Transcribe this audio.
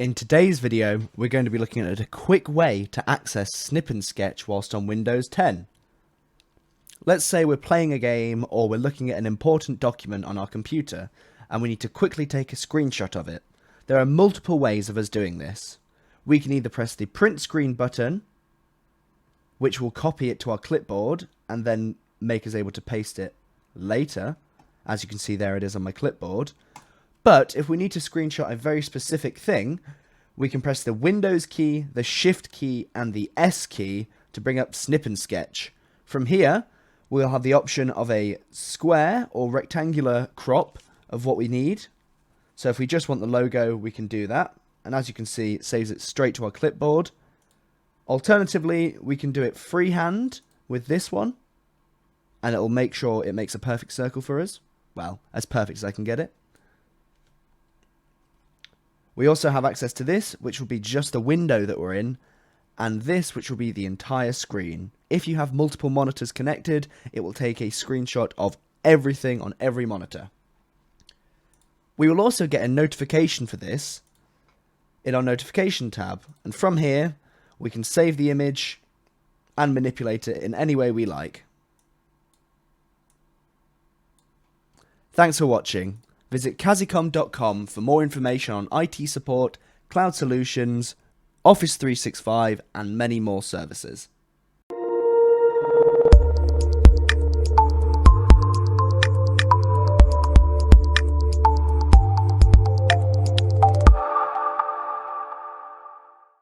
In today's video, we're going to be looking at a quick way to access Snip and Sketch whilst on Windows 10. Let's say we're playing a game or we're looking at an important document on our computer and we need to quickly take a screenshot of it. There are multiple ways of us doing this. We can either press the print screen button, which will copy it to our clipboard and then make us able to paste it later. As you can see, there it is on my clipboard. But if we need to screenshot a very specific thing, we can press the Windows key, the Shift key, and the S key to bring up Snip and Sketch. From here, we'll have the option of a square or rectangular crop of what we need. So if we just want the logo, we can do that. And as you can see, it saves it straight to our clipboard. Alternatively, we can do it freehand with this one, and it will make sure it makes a perfect circle for us. Well, as perfect as I can get it. We also have access to this, which will be just the window that we're in, and this, which will be the entire screen. If you have multiple monitors connected, it will take a screenshot of everything on every monitor. We will also get a notification for this in our notification tab, and from here, we can save the image and manipulate it in any way we like. Thanks for watching. Visit Kazzicom.com for more information on IT support, cloud solutions, Office 365, and many more services.